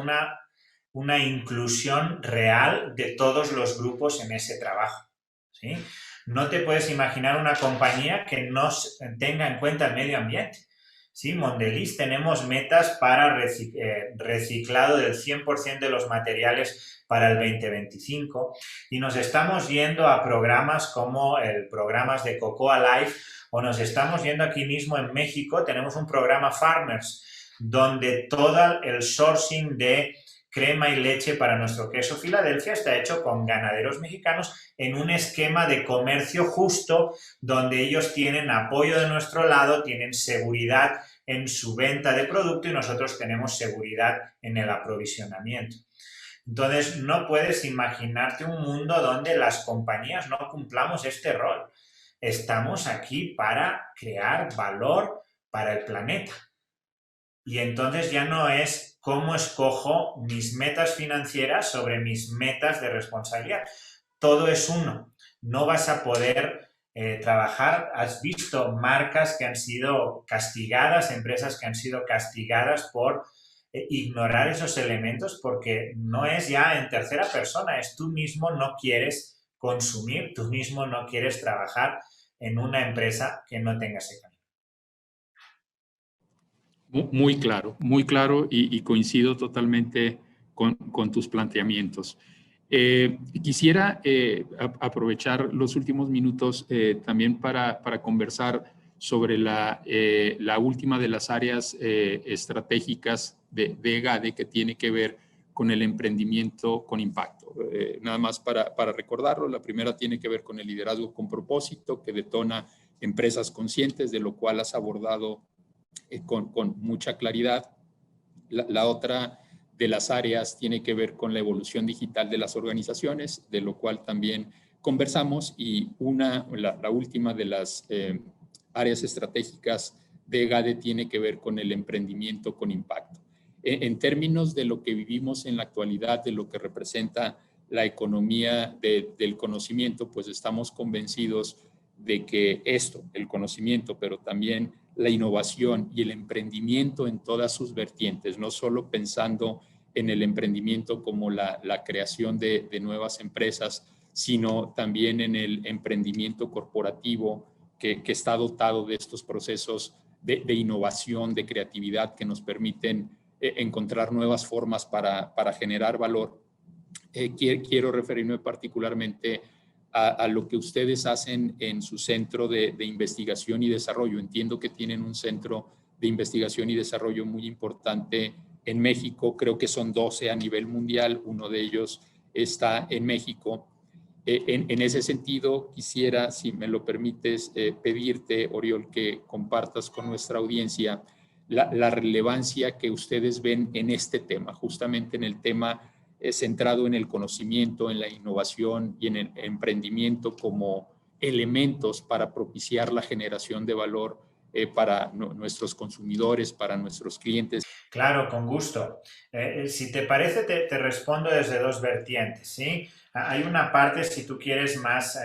una inclusión real de todos los grupos en ese trabajo, ¿sí? No te puedes imaginar una compañía que no tenga en cuenta el medio ambiente. ¿sí? Mondelez tenemos metas para reciclado del 100% de los materiales para el 2025 y nos estamos yendo a programas como el programas de Cocoa Life o nos estamos yendo aquí mismo en México, tenemos un programa Farmers donde todo el sourcing de crema y leche para nuestro queso Filadelfia está hecho con ganaderos mexicanos en un esquema de comercio justo donde ellos tienen apoyo de nuestro lado, tienen seguridad en su venta de producto y nosotros tenemos seguridad en el aprovisionamiento. Entonces, no puedes imaginarte un mundo donde las compañías no cumplamos este rol. Estamos aquí para crear valor para el planeta. Y entonces ya no es cómo escojo mis metas financieras sobre mis metas de responsabilidad. Todo es uno. No vas a poder trabajar. Has visto marcas que han sido castigadas, empresas que han sido castigadas por ignorar esos elementos porque no es ya en tercera persona, es tú mismo no quieres consumir, tú mismo no quieres trabajar en una empresa que no tenga ese camino. Muy claro y coincido totalmente con tus planteamientos. Quisiera aprovechar los últimos minutos también para conversar sobre la última de las áreas estratégicas de EGADE que tiene que ver con el emprendimiento con impacto. Nada más para recordarlo, la primera tiene que ver con el liderazgo con propósito que detona empresas conscientes, de lo cual has abordado con mucha claridad. La otra de las áreas tiene que ver con la evolución digital de las organizaciones, de lo cual también conversamos, y la última de las áreas estratégicas de EGADE tiene que ver con el emprendimiento con impacto. En términos de lo que vivimos en la actualidad, de lo que representa la economía del conocimiento, pues estamos convencidos de que esto, el conocimiento, pero también la innovación y el emprendimiento en todas sus vertientes, no solo pensando en el emprendimiento como la creación de nuevas empresas, sino también en el emprendimiento corporativo que está dotado de estos procesos de innovación, de creatividad que nos permiten encontrar nuevas formas para generar valor. Quiero referirme particularmente a lo que ustedes hacen en su centro de investigación y desarrollo. Entiendo que tienen un centro de investigación y desarrollo muy importante en México. Creo que son 12 a nivel mundial. Uno de ellos está en México. En ese sentido, quisiera, si me lo permites, pedirte, Oriol, que compartas con nuestra audiencia la relevancia que ustedes ven en este tema, justamente en el tema centrado en el conocimiento, en la innovación y en el emprendimiento como elementos para propiciar la generación de valor para nuestros consumidores, para nuestros clientes. Claro, con gusto. Si te parece, te respondo desde dos vertientes, ¿sí? Hay una parte, si tú quieres, más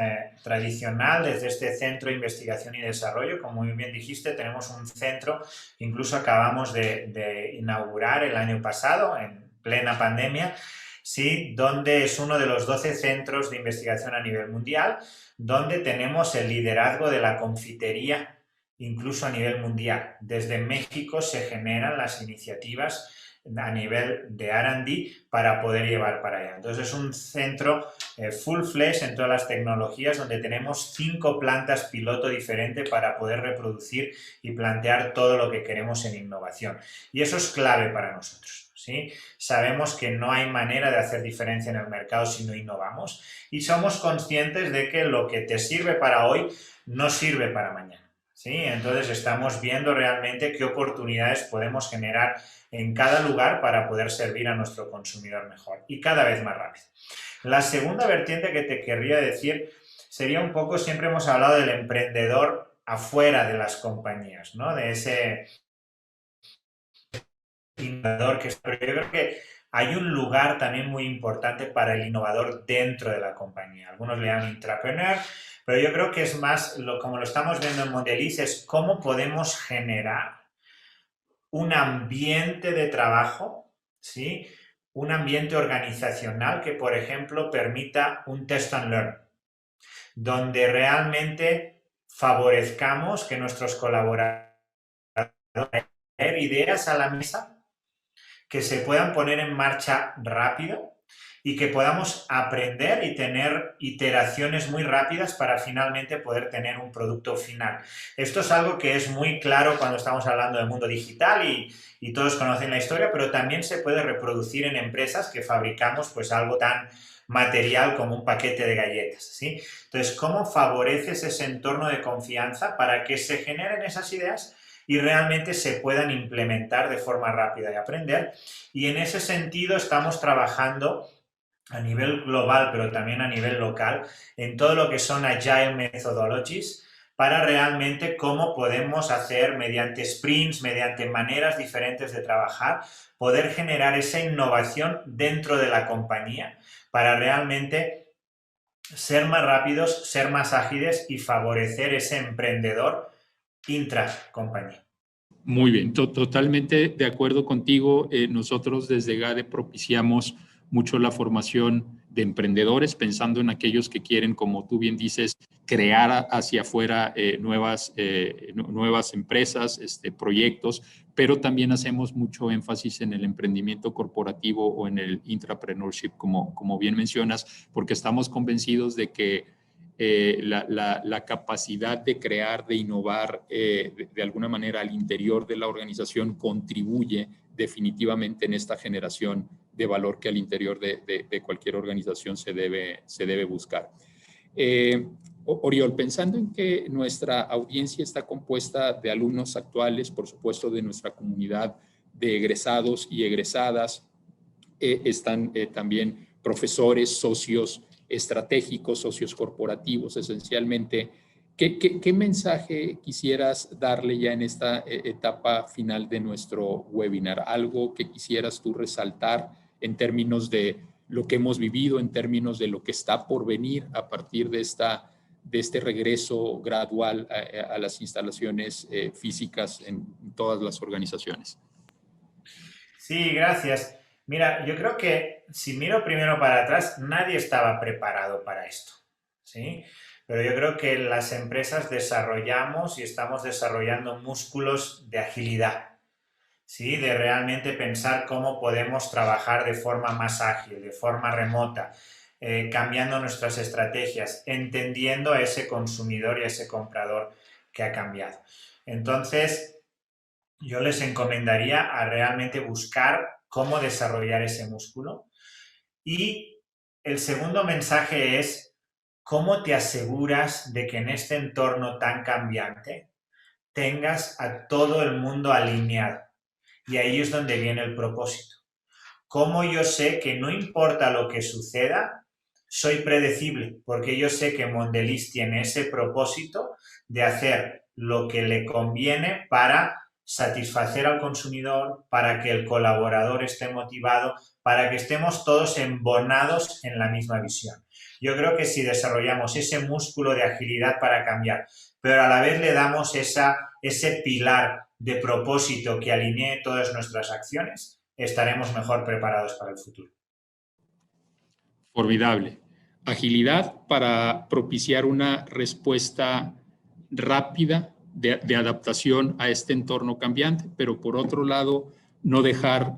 tradicional, desde este Centro de Investigación y Desarrollo. Como muy bien dijiste, tenemos un centro, incluso acabamos de inaugurar el año pasado, en plena pandemia, ¿sí? Donde es uno de los 12 centros de investigación a nivel mundial, donde tenemos el liderazgo de la confitería incluso a nivel mundial. Desde México se generan las iniciativas a nivel de R&D para poder llevar para allá. Entonces es un centro full-fledged en todas las tecnologías donde tenemos 5 plantas piloto diferentes para poder reproducir y plantear todo lo que queremos en innovación. Y eso es clave para nosotros, ¿sí? Sabemos que no hay manera de hacer diferencia en el mercado si no innovamos y somos conscientes de que lo que te sirve para hoy no sirve para mañana. ¿Sí? Entonces estamos viendo realmente qué oportunidades podemos generar en cada lugar para poder servir a nuestro consumidor mejor y cada vez más rápido. La segunda vertiente que te querría decir sería un poco, siempre hemos hablado del emprendedor afuera de las compañías, ¿no? De ese innovador que está, pero yo creo que hay un lugar también muy importante para el innovador dentro de la compañía. Algunos le llaman intrapreneur, pero yo creo que es más, como lo estamos viendo en Mondelez, es cómo podemos generar un ambiente de trabajo, ¿sí? Un ambiente organizacional que, por ejemplo, permita un test and learn, donde realmente favorezcamos que nuestros colaboradores traer ideas a la mesa que se puedan poner en marcha rápido y que podamos aprender y tener iteraciones muy rápidas para finalmente poder tener un producto final. Esto es algo que es muy claro cuando estamos hablando del mundo digital y todos conocen la historia, pero también se puede reproducir en empresas que fabricamos pues algo tan material como un paquete de galletas, ¿sí? Entonces, ¿cómo favoreces ese entorno de confianza para que se generen esas ideas y realmente se puedan implementar de forma rápida y aprender? Y en ese sentido estamos trabajando a nivel global, pero también a nivel local, en todo lo que son Agile Methodologies, para realmente cómo podemos hacer mediante sprints, mediante maneras diferentes de trabajar, poder generar esa innovación dentro de la compañía para realmente ser más rápidos, ser más ágiles y favorecer ese emprendedor intra-compañía. Muy bien, totalmente de acuerdo contigo. Nosotros desde GADE propiciamos mucho la formación de emprendedores, pensando en aquellos que quieren, como tú bien dices, crear hacia afuera nuevas empresas, proyectos, pero también hacemos mucho énfasis en el emprendimiento corporativo o en el intrapreneurship, como bien mencionas, porque estamos convencidos de que la capacidad de crear, de innovar de alguna manera al interior de la organización contribuye definitivamente en esta generación de valor que al interior de cualquier organización se debe buscar. Oriol, pensando en que nuestra audiencia está compuesta de alumnos actuales, por supuesto de nuestra comunidad de egresados y egresadas, están también profesores, socios estratégicos, socios corporativos, esencialmente. ¿Qué mensaje quisieras darle ya en esta etapa final de nuestro webinar? ¿Algo que quisieras tú resaltar en términos de lo que hemos vivido, en términos de lo que está por venir a partir de este regreso gradual a las instalaciones físicas en todas las organizaciones? Sí, gracias. Mira, yo creo que si miro primero para atrás, nadie estaba preparado para esto, ¿sí? Pero yo creo que las empresas desarrollamos y estamos desarrollando músculos de agilidad, ¿sí? De realmente pensar cómo podemos trabajar de forma más ágil, de forma remota, cambiando nuestras estrategias, entendiendo a ese consumidor y a ese comprador que ha cambiado. Entonces, yo les encomendaría a realmente buscar cómo desarrollar ese músculo. Y el segundo mensaje es cómo te aseguras de que en este entorno tan cambiante tengas a todo el mundo alineado. Y ahí es donde viene el propósito. Cómo yo sé que no importa lo que suceda, soy predecible, porque yo sé que Mondelez tiene ese propósito de hacer lo que le conviene para satisfacer al consumidor, para que el colaborador esté motivado, para que estemos todos embonados en la misma visión. Yo creo que si desarrollamos ese músculo de agilidad para cambiar, pero a la vez le damos ese pilar de propósito que alinee todas nuestras acciones, estaremos mejor preparados para el futuro. Formidable. Agilidad para propiciar una respuesta rápida de adaptación a este entorno cambiante, pero por otro lado, no dejar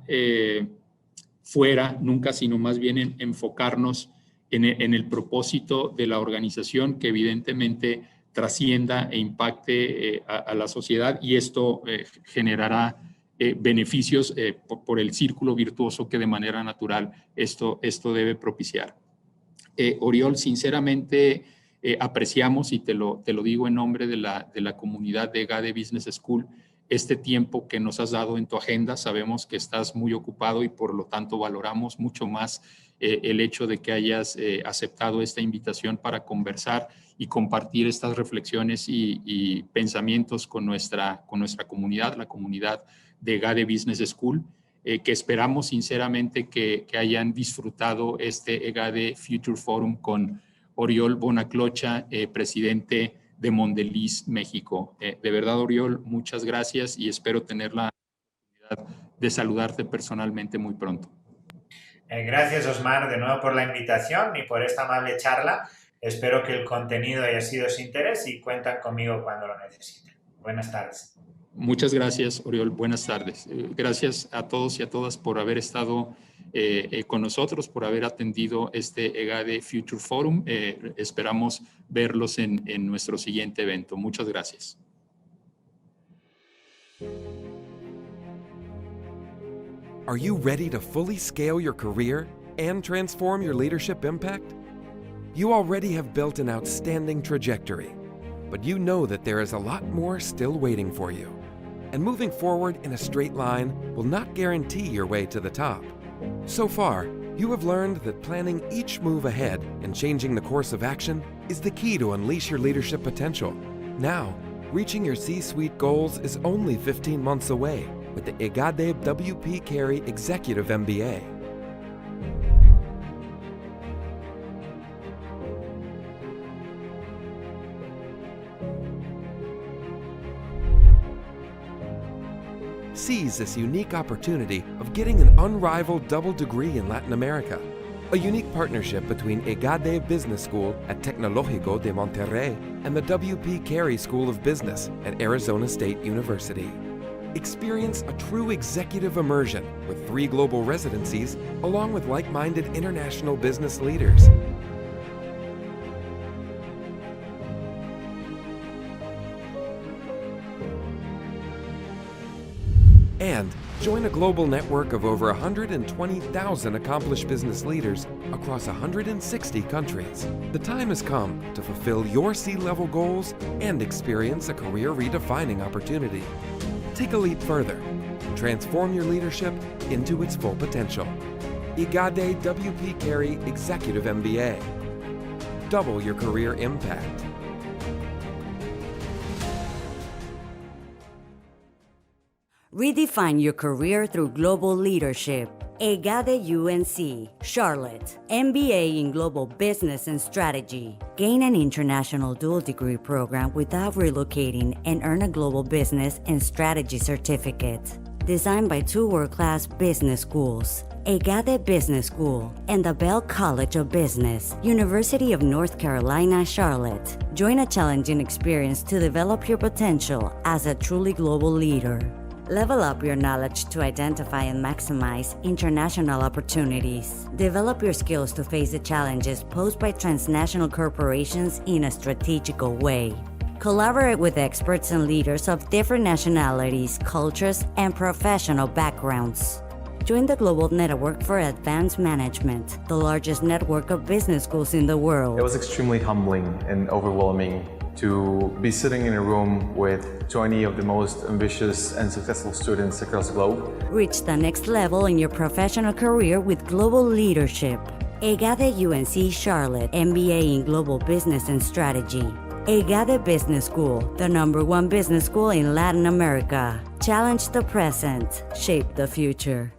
fuera nunca, sino más bien enfocarnos en el propósito de la organización que evidentemente trascienda e impacte a la sociedad, y esto generará beneficios por el círculo virtuoso que de manera natural esto debe propiciar. Oriol, sinceramente apreciamos, y te lo digo en nombre de la comunidad de GADE Business School, este tiempo que nos has dado en tu agenda. Sabemos que estás muy ocupado y por lo tanto valoramos mucho más el hecho de que hayas aceptado esta invitación para conversar y compartir estas reflexiones y pensamientos con nuestra comunidad, la comunidad de GADE Business School, que esperamos sinceramente que hayan disfrutado este EGADE Future Forum con Oriol Bonaclocha, presidente de Mondelez México. De verdad, Oriol, muchas gracias y espero tener la oportunidad de saludarte personalmente muy pronto. Gracias, Osmar, de nuevo por la invitación y por esta amable charla. Espero que el contenido haya sido de su interés y cuentan conmigo cuando lo necesiten. Buenas tardes. Muchas gracias, Oriol. Buenas tardes. Gracias a todos y a todas por haber estado con nosotros, por haber atendido este EGADE Future Forum. Esperamos verlos en nuestro siguiente evento. Muchas gracias. Are you ready to fully scale your career and transform your leadership impact? You already have built an outstanding trajectory, but you know that there is a lot more still waiting for you. And moving forward in a straight line will not guarantee your way to the top. So far, you have learned that planning each move ahead and changing the course of action is the key to unleash your leadership potential. Now, reaching your C-suite goals is only 15 months away with the EGADE WP Carey Executive MBA. Seize this unique opportunity of getting an unrivaled double degree in Latin America. A unique partnership between EGADE Business School at Tecnológico de Monterrey and the WP Carey School of Business at Arizona State University. Experience a true executive immersion with 3 global residencies along with like-minded international business leaders. And join a global network of over 120,000 accomplished business leaders across 160 countries. The time has come to fulfill your C-level goals and experience a career-redefining opportunity. Take a leap further and transform your leadership into its full potential. EGADE WP Carey Executive MBA. Double your career impact. Redefine your career through global leadership. EGADE UNC, Charlotte, MBA in Global Business and Strategy. Gain an international dual degree program without relocating and earn a Global Business and Strategy certificate. Designed by 2 world-class business schools, EGADE Business School and the Bell College of Business, University of North Carolina, Charlotte. Join a challenging experience to develop your potential as a truly global leader. Level up your knowledge to identify and maximize international opportunities. Develop your skills to face the challenges posed by transnational corporations in a strategical way. Collaborate with experts and leaders of different nationalities, cultures, and professional backgrounds. Join the Global Network for Advanced Management, the largest network of business schools in the world. It was extremely humbling and overwhelming to be sitting in a room with 20 of the most ambitious and successful students across the globe. Reach the next level in your professional career with global leadership. EGADE UNC Charlotte, MBA in Global Business and Strategy. EGADE Business School, the #1 business school in Latin America. Challenge the present, shape the future.